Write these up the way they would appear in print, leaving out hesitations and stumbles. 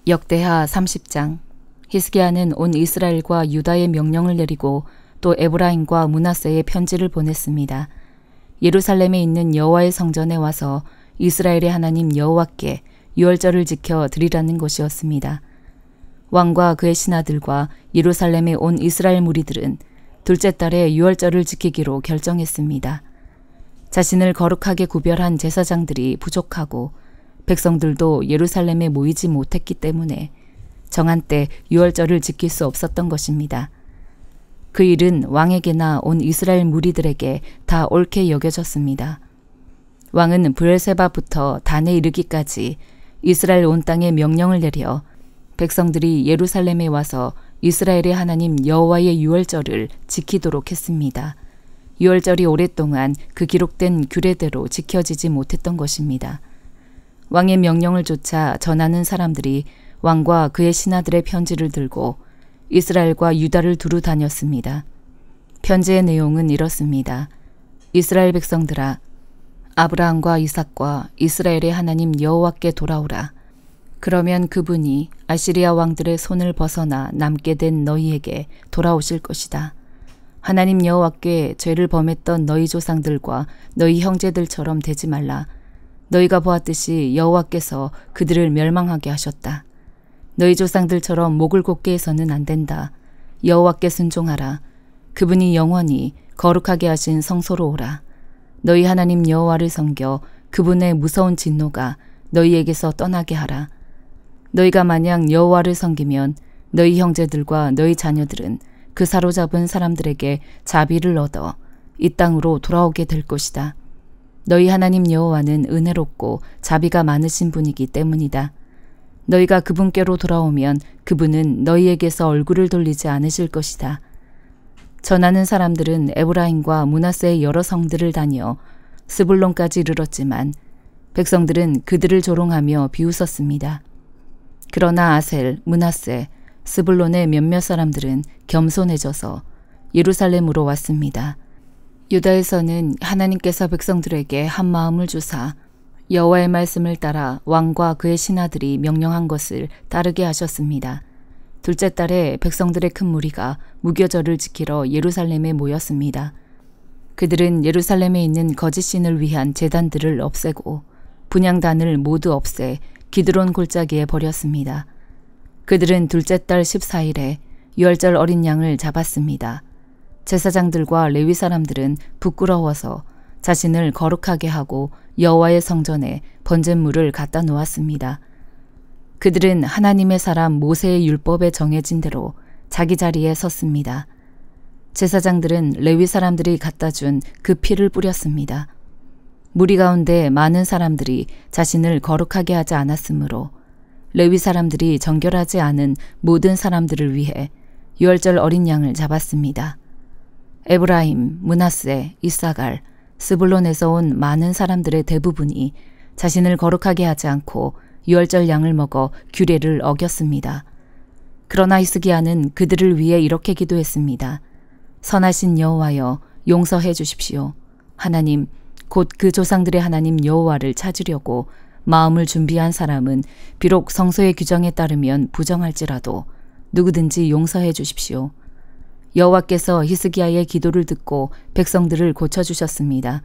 역대하 30장. 히스기야는 온 이스라엘과 유다의 명령을 내리고 또 에브라임과 므낫세에 편지를 보냈습니다. 예루살렘에 있는 여호와의 성전에 와서 이스라엘의 하나님 여호와께 유월절을 지켜 드리라는 것이었습니다. 왕과 그의 신하들과 예루살렘에 온 이스라엘 무리들은 둘째 달에 유월절을 지키기로 결정했습니다. 자신을 거룩하게 구별한 제사장들이 부족하고 백성들도 예루살렘에 모이지 못했기 때문에 정한 때 유월절을 지킬 수 없었던 것입니다. 그 일은 왕에게나 온 이스라엘 무리들에게 다 옳게 여겨졌습니다. 왕은 브엘세바부터 단에 이르기까지 이스라엘 온 땅에 명령을 내려 백성들이 예루살렘에 와서 이스라엘의 하나님 여호와의 유월절을 지키도록 했습니다. 유월절이 오랫동안 그 기록된 규례대로 지켜지지 못했던 것입니다. 왕의 명령을 쫓아 전하는 사람들이 왕과 그의 신하들의 편지를 들고 이스라엘과 유다를 두루 다녔습니다. 편지의 내용은 이렇습니다. 이스라엘 백성들아, 아브라함과 이삭과 이스라엘의 하나님 여호와께 돌아오라. 그러면 그분이 아시리아 왕들의 손을 벗어나 남게 된 너희에게 돌아오실 것이다. 하나님 여호와께 죄를 범했던 너희 조상들과 너희 형제들처럼 되지 말라. 너희가 보았듯이 여호와께서 그들을 멸망하게 하셨다. 너희 조상들처럼 목을 곧게 해서는 안 된다. 여호와께 순종하라. 그분이 영원히 거룩하게 하신 성소로 오라. 너희 하나님 여호와를 섬겨 그분의 무서운 진노가 너희에게서 떠나게 하라. 너희가 만약 여호와를 섬기면 너희 형제들과 너희 자녀들은 그 사로잡은 사람들에게 자비를 얻어 이 땅으로 돌아오게 될 것이다. 너희 하나님 여호와는 은혜롭고 자비가 많으신 분이기 때문이다. 너희가 그분께로 돌아오면 그분은 너희에게서 얼굴을 돌리지 않으실 것이다. 전하는 사람들은 에브라임과 므낫세의 여러 성들을 다녀 스불론까지 이르렀지만 백성들은 그들을 조롱하며 비웃었습니다. 그러나 아셀, 므낫세, 스불론의 몇몇 사람들은 겸손해져서 예루살렘으로 왔습니다. 유다에서는 하나님께서 백성들에게 한 마음을 주사 여호와의 말씀을 따라 왕과 그의 신하들이 명령한 것을 따르게 하셨습니다. 둘째 달에 백성들의 큰 무리가 무교절을 지키러 예루살렘에 모였습니다. 그들은 예루살렘에 있는 거짓 신을 위한 제단들을 없애고 분향단을 모두 없애 기드론 골짜기에 버렸습니다. 그들은 둘째 달 14일에 유월절 어린 양을 잡았습니다. 제사장들과 레위 사람들은 부끄러워서 자신을 거룩하게 하고 여호와의 성전에 번제물을 갖다 놓았습니다. 그들은 하나님의 사람 모세의 율법에 정해진 대로 자기 자리에 섰습니다. 제사장들은 레위 사람들이 갖다 준 그 피를 뿌렸습니다. 무리 가운데 많은 사람들이 자신을 거룩하게 하지 않았으므로 레위 사람들이 정결하지 않은 모든 사람들을 위해 유월절 어린 양을 잡았습니다. 에브라임, 므낫세, 이사갈, 스불론에서 온 많은 사람들의 대부분이 자신을 거룩하게 하지 않고 유월절 양을 먹어 규례를 어겼습니다. 그러나 히스기야는 그들을 위해 이렇게 기도했습니다. 선하신 여호와여, 용서해 주십시오. 하나님, 곧 그 조상들의 하나님 여호와를 찾으려고 마음을 준비한 사람은 비록 성소의 규정에 따르면 부정할지라도 누구든지 용서해 주십시오. 여호와께서 히스기야의 기도를 듣고 백성들을 고쳐주셨습니다.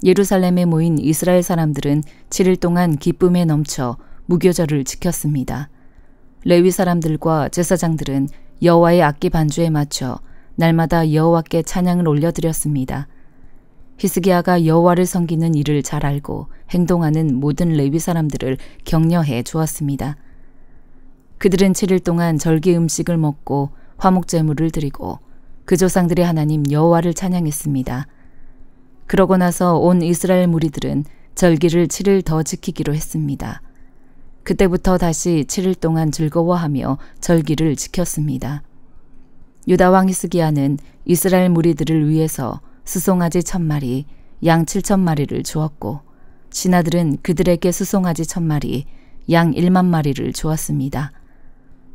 예루살렘에 모인 이스라엘 사람들은 7일 동안 기쁨에 넘쳐 무교절을 지켰습니다. 레위 사람들과 제사장들은 여호와의 악기 반주에 맞춰 날마다 여호와께 찬양을 올려드렸습니다. 히스기야가 여호와를 섬기는 일을 잘 알고 행동하는 모든 레위 사람들을 격려해 주었습니다. 그들은 7일 동안 절기 음식을 먹고 화목제물을 드리고 그 조상들의 하나님 여호와를 찬양했습니다. 그러고 나서 온 이스라엘 무리들은 절기를 7일 더 지키기로 했습니다. 그때부터 다시 7일 동안 즐거워하며 절기를 지켰습니다. 유다 왕 히스기야는 이스라엘 무리들을 위해서 수송아지 1000마리, 양 7000마리를 주었고 신하들은 그들에게 수송아지 1000마리, 양 1만 마리를 주었습니다.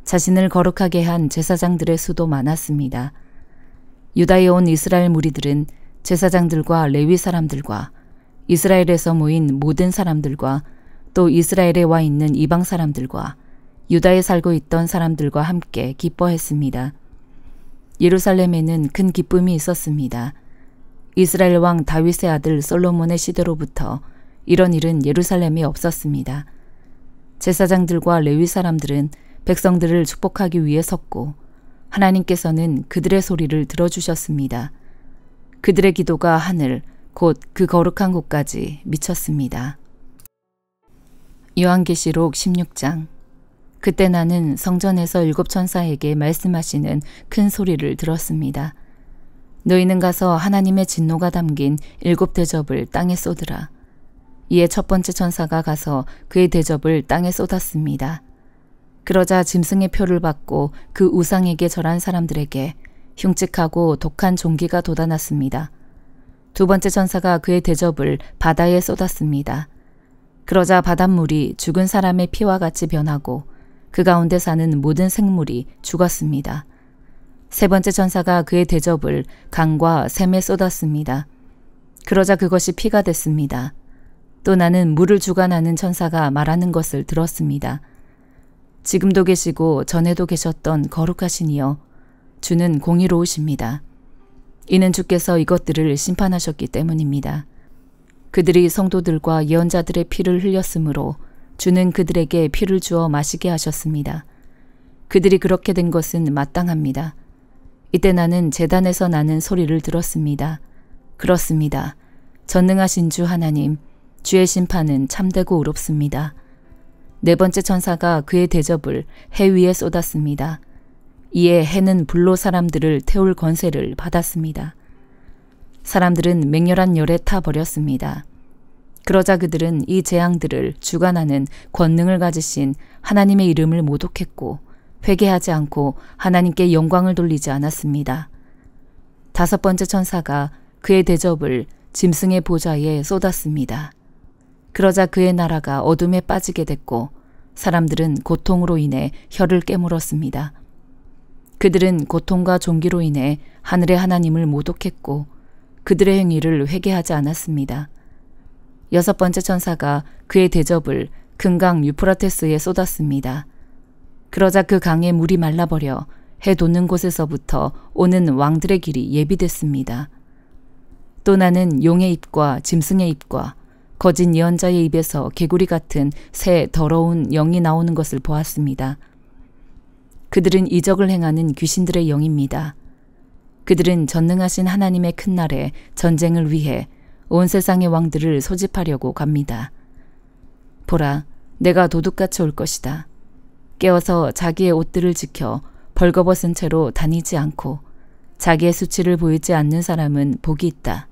자신을 거룩하게 한 제사장들의 수도 많았습니다. 유다에 온 이스라엘 무리들은 제사장들과 레위 사람들과 이스라엘에서 모인 모든 사람들과 또 이스라엘에 와 있는 이방 사람들과 유다에 살고 있던 사람들과 함께 기뻐했습니다. 예루살렘에는 큰 기쁨이 있었습니다. 이스라엘 왕 다윗의 아들 솔로몬의 시대로부터 이런 일은 예루살렘에 없었습니다. 제사장들과 레위 사람들은 백성들을 축복하기 위해 섰고 하나님께서는 그들의 소리를 들어주셨습니다. 그들의 기도가 하늘, 곧 그 거룩한 곳까지 미쳤습니다. 요한계시록 16장. 그때 나는 성전에서 7 천사에게 말씀하시는 큰 소리를 들었습니다. 너희는 가서 하나님의 진노가 담긴 7 대접을 땅에 쏟으라. 이에 첫 번째 천사가 가서 그의 대접을 땅에 쏟았습니다. 그러자 짐승의 표를 받고 그 우상에게 절한 사람들에게 흉측하고 독한 종기가 돋아났습니다. 두 번째 천사가 그의 대접을 바다에 쏟았습니다. 그러자 바닷물이 죽은 사람의 피와 같이 변하고 그 가운데 사는 모든 생물이 죽었습니다. 세 번째 천사가 그의 대접을 강과 샘에 쏟았습니다. 그러자 그것이 피가 됐습니다. 또 나는 물을 주관하는 천사가 말하는 것을 들었습니다. 지금도 계시고 전에도 계셨던 거룩하신 이여, 주는 공의로우십니다. 이는 주께서 이것들을 심판하셨기 때문입니다. 그들이 성도들과 예언자들의 피를 흘렸으므로 주는 그들에게 피를 주어 마시게 하셨습니다. 그들이 그렇게 된 것은 마땅합니다. 이때 나는 제단에서 나는 소리를 들었습니다. 그렇습니다. 전능하신 주 하나님, 주의 심판은 참되고 의롭습니다. 네 번째 천사가 그의 대접을 해 위에 쏟았습니다. 이에 해는 불로 사람들을 태울 권세를 받았습니다. 사람들은 맹렬한 열에 타버렸습니다. 그러자 그들은 이 재앙들을 주관하는 권능을 가지신 하나님의 이름을 모독했고 회개하지 않고 하나님께 영광을 돌리지 않았습니다. 다섯 번째 천사가 그의 대접을 짐승의 보좌에 쏟았습니다. 그러자 그의 나라가 어둠에 빠지게 됐고 사람들은 고통으로 인해 혀를 깨물었습니다. 그들은 고통과 종기로 인해 하늘의 하나님을 모독했고 그들의 행위를 회개하지 않았습니다. 여섯 번째 천사가 그의 대접을 큰 강 유프라테스에 쏟았습니다. 그러자 그 강의 물이 말라버려 해 돋는 곳에서부터 오는 왕들의 길이 예비됐습니다. 또 나는 용의 입과 짐승의 입과 거짓 예언자의 입에서 개구리 같은 새 더러운 영이 나오는 것을 보았습니다. 그들은 이적을 행하는 귀신들의 영입니다. 그들은 전능하신 하나님의 큰 날에 전쟁을 위해 온 세상의 왕들을 소집하려고 갑니다. 보라, 내가 도둑같이 올 것이다. 깨어서 자기의 옷들을 지켜 벌거벗은 채로 다니지 않고 자기의 수치를 보이지 않는 사람은 복이 있다.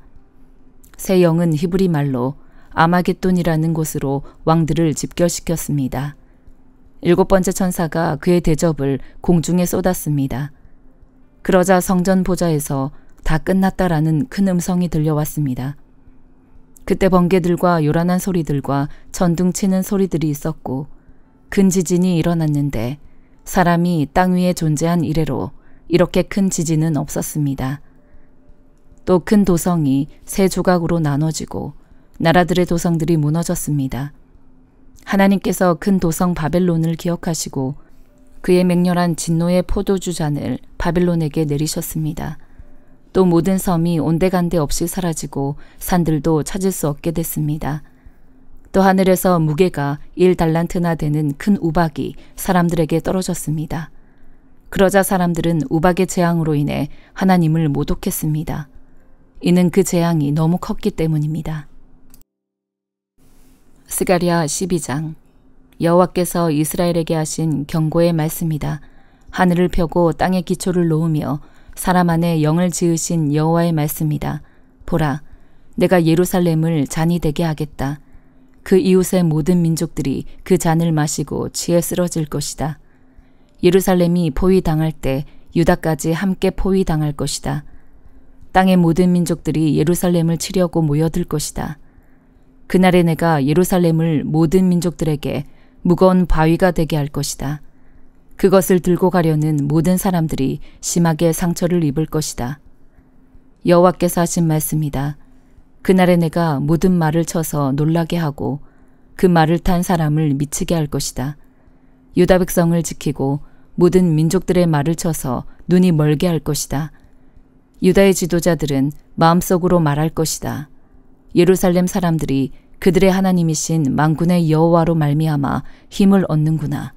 새 영은 히브리 말로 아마겟돈이라는 곳으로 왕들을 집결시켰습니다. 일곱 번째 천사가 그의 대접을 공중에 쏟았습니다. 그러자 성전 보좌에서 다 끝났다라는 큰 음성이 들려왔습니다. 그때 번개들과 요란한 소리들과 천둥치는 소리들이 있었고 큰 지진이 일어났는데 사람이 땅 위에 존재한 이래로 이렇게 큰 지진은 없었습니다. 또 큰 도성이 세 조각으로 나눠지고 나라들의 도성들이 무너졌습니다. 하나님께서 큰 도성 바벨론을 기억하시고 그의 맹렬한 진노의 포도주 잔을 바벨론에게 내리셨습니다. 또 모든 섬이 온데간데 없이 사라지고 산들도 찾을 수 없게 됐습니다. 또 하늘에서 무게가 1달란트나 되는 큰 우박이 사람들에게 떨어졌습니다. 그러자 사람들은 우박의 재앙으로 인해 하나님을 모독했습니다. 이는 그 재앙이 너무 컸기 때문입니다. 스가랴 12장. 여호와께서 이스라엘에게 하신 경고의 말씀이다. 하늘을 펴고 땅에 기초를 놓으며 사람 안에 영을 지으신 여호와의 말씀이다. 보라, 내가 예루살렘을 잔이 되게 하겠다. 그 이웃의 모든 민족들이 그 잔을 마시고 취해 쓰러질 것이다. 예루살렘이 포위당할 때 유다까지 함께 포위당할 것이다. 땅의 모든 민족들이 예루살렘을 치려고 모여들 것이다. 그날에 내가 예루살렘을 모든 민족들에게 무거운 바위가 되게 할 것이다. 그것을 들고 가려는 모든 사람들이 심하게 상처를 입을 것이다. 여호와께서 하신 말씀이다. 그날에 내가 모든 말을 쳐서 놀라게 하고 그 말을 탄 사람을 미치게 할 것이다. 유다 백성을 지키고 모든 민족들의 말을 쳐서 눈이 멀게 할 것이다. 유다의 지도자들은 마음속으로 말할 것이다. 예루살렘 사람들이 그들의 하나님이신 만군의 여호와로 말미암아 힘을 얻는구나.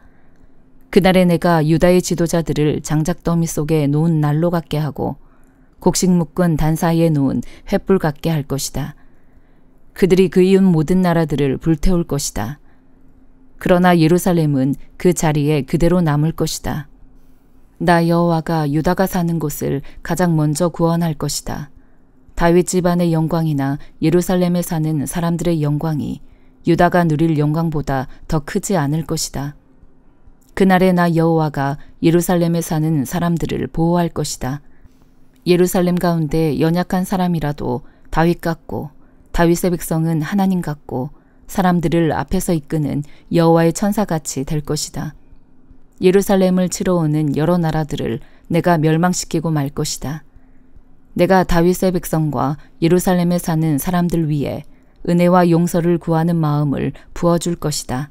그날에 내가 유다의 지도자들을 장작더미 속에 놓은 난로 같게 하고 곡식 묶은 단 사이에 놓은 횃불 같게 할 것이다. 그들이 그 이웃 모든 나라들을 불태울 것이다. 그러나 예루살렘은 그 자리에 그대로 남을 것이다. 나 여호와가 유다가 사는 곳을 가장 먼저 구원할 것이다. 다윗 집안의 영광이나 예루살렘에 사는 사람들의 영광이 유다가 누릴 영광보다 더 크지 않을 것이다. 그날에 나 여호와가 예루살렘에 사는 사람들을 보호할 것이다. 예루살렘 가운데 연약한 사람이라도 다윗 같고 다윗의 백성은 하나님 같고 사람들을 앞에서 이끄는 여호와의 천사같이 될 것이다. 예루살렘을 치러 오는 여러 나라들을 내가 멸망시키고 말 것이다. 내가 다윗의 백성과 예루살렘에 사는 사람들 위에 은혜와 용서를 구하는 마음을 부어줄 것이다.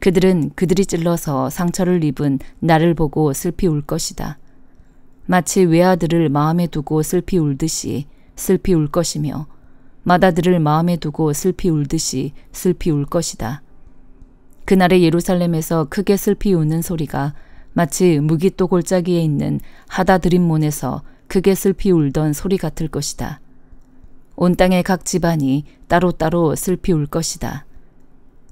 그들은 그들이 찔러서 상처를 입은 나를 보고 슬피 울 것이다. 마치 외아들을 마음에 두고 슬피 울듯이 슬피 울 것이며 맏아들을 마음에 두고 슬피 울듯이 슬피 울 것이다. 그날에 예루살렘에서 크게 슬피 우는 소리가 마치 무깃도 골짜기에 있는 하다드림몬에서 크게 슬피 울던 소리 같을 것이다. 온 땅의 각 집안이 따로따로 슬피 울 것이다.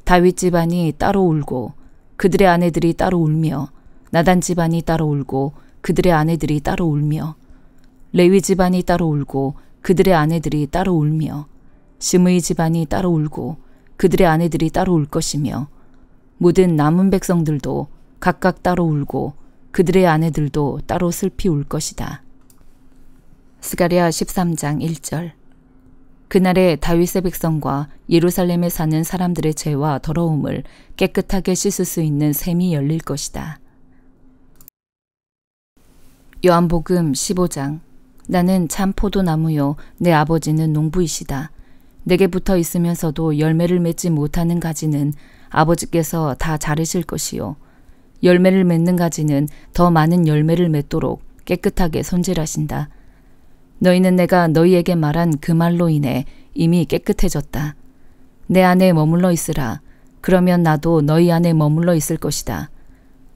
다윗 집안이 따로 울고 그들의 아내들이 따로 울며 나단 집안이 따로 울고 그들의 아내들이 따로 울며 레위 집안이 따로 울고 그들의 아내들이 따로 울며 시므이 집안이 따로 울고 그들의 아내들이 따로 울 것이며 모든 남은 백성들도 각각 따로 울고 그들의 아내들도 따로 슬피 울 것이다. 스가랴 13장 1절. 그날에 다윗의 백성과 예루살렘에 사는 사람들의 죄와 더러움을 깨끗하게 씻을 수 있는 샘이 열릴 것이다. 요한복음 15장. 나는 참 포도나무요 내 아버지는 농부이시다. 내게 붙어 있으면서도 열매를 맺지 못하는 가지는 아버지께서 다 자르실 것이요 열매를 맺는 가지는 더 많은 열매를 맺도록 깨끗하게 손질하신다. 너희는 내가 너희에게 말한 그 말로 인해 이미 깨끗해졌다. 내 안에 머물러 있으라. 그러면 나도 너희 안에 머물러 있을 것이다.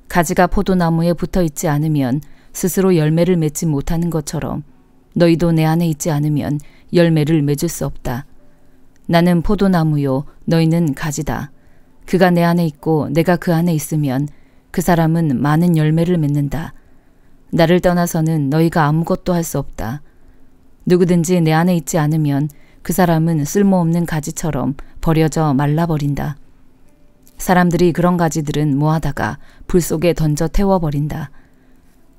가지가 포도나무에 붙어 있지 않으면 스스로 열매를 맺지 못하는 것처럼 너희도 내 안에 있지 않으면 열매를 맺을 수 없다. 나는 포도나무요 너희는 가지다. 그가 내 안에 있고 내가 그 안에 있으면 그 사람은 많은 열매를 맺는다. 나를 떠나서는 너희가 아무것도 할 수 없다. 누구든지 내 안에 있지 않으면 그 사람은 쓸모없는 가지처럼 버려져 말라버린다. 사람들이 그런 가지들은 모아다가 불 속에 던져 태워버린다.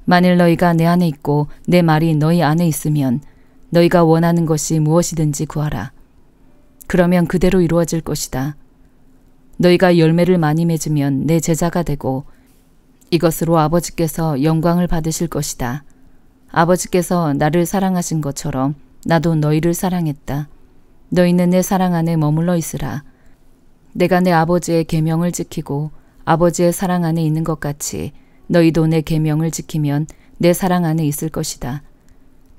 만일 너희가 내 안에 있고 내 말이 너희 안에 있으면 너희가 원하는 것이 무엇이든지 구하라. 그러면 그대로 이루어질 것이다. 너희가 열매를 많이 맺으면 내 제자가 되고 이것으로 아버지께서 영광을 받으실 것이다. 아버지께서 나를 사랑하신 것처럼 나도 너희를 사랑했다. 너희는 내 사랑 안에 머물러 있으라. 내가 내 아버지의 계명을 지키고 아버지의 사랑 안에 있는 것 같이 너희도 내 계명을 지키면 내 사랑 안에 있을 것이다.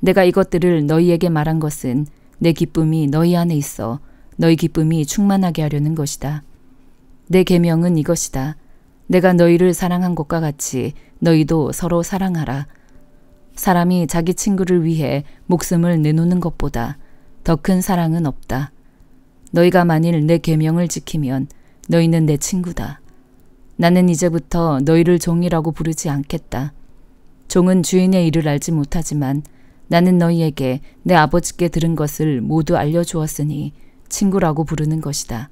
내가 이것들을 너희에게 말한 것은 내 기쁨이 너희 안에 있어 너희 기쁨이 충만하게 하려는 것이다. 내 계명은 이것이다. 내가 너희를 사랑한 것과 같이 너희도 서로 사랑하라. 사람이 자기 친구를 위해 목숨을 내놓는 것보다 더 큰 사랑은 없다. 너희가 만일 내 계명을 지키면 너희는 내 친구다. 나는 이제부터 너희를 종이라고 부르지 않겠다. 종은 주인의 일을 알지 못하지만 나는 너희에게 내 아버지께 들은 것을 모두 알려주었으니 친구라고 부르는 것이다.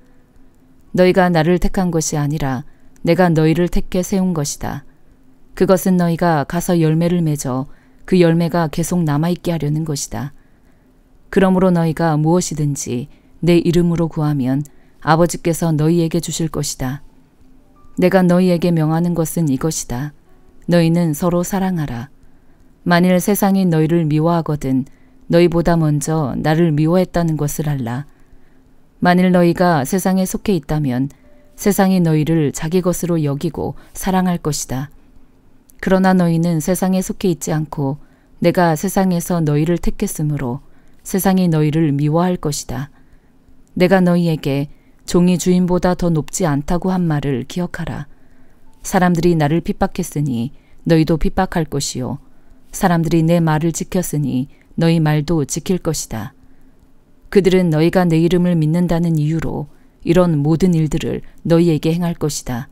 너희가 나를 택한 것이 아니라 내가 너희를 택해 세운 것이다. 그것은 너희가 가서 열매를 맺어 그 열매가 계속 남아있게 하려는 것이다. 그러므로 너희가 무엇이든지 내 이름으로 구하면 아버지께서 너희에게 주실 것이다. 내가 너희에게 명하는 것은 이것이다. 너희는 서로 사랑하라. 만일 세상이 너희를 미워하거든 너희보다 먼저 나를 미워했다는 것을 알라. 만일 너희가 세상에 속해 있다면 세상이 너희를 자기 것으로 여기고 사랑할 것이다. 그러나 너희는 세상에 속해 있지 않고 내가 세상에서 너희를 택했으므로 세상이 너희를 미워할 것이다. 내가 너희에게 종이 주인보다 더 높지 않다고 한 말을 기억하라. 사람들이 나를 핍박했으니 너희도 핍박할 것이요. 사람들이 내 말을 지켰으니 너희 말도 지킬 것이다. 그들은 너희가 내 이름을 믿는다는 이유로 이런 모든 일들을 너희에게 행할 것이다.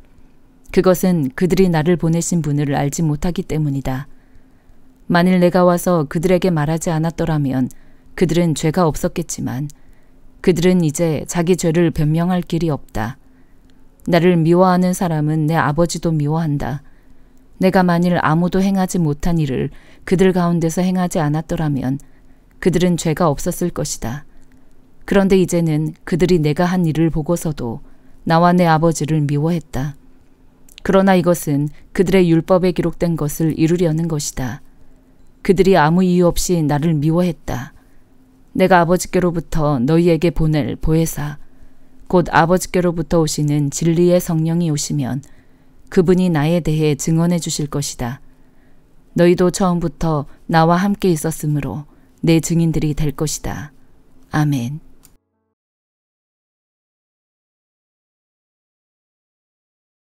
그것은 그들이 나를 보내신 분을 알지 못하기 때문이다. 만일 내가 와서 그들에게 말하지 않았더라면 그들은 죄가 없었겠지만 그들은 이제 자기 죄를 변명할 길이 없다. 나를 미워하는 사람은 내 아버지도 미워한다. 내가 만일 아무도 행하지 못한 일을 그들 가운데서 행하지 않았더라면 그들은 죄가 없었을 것이다. 그런데 이제는 그들이 내가 한 일을 보고서도 나와 내 아버지를 미워했다. 그러나 이것은 그들의 율법에 기록된 것을 이루려는 것이다. 그들이 아무 이유 없이 나를 미워했다. 내가 아버지께로부터 너희에게 보낼 보혜사, 곧 아버지께로부터 오시는 진리의 성령이 오시면 그분이 나에 대해 증언해 주실 것이다. 너희도 처음부터 나와 함께 있었으므로 내 증인들이 될 것이다. 아멘.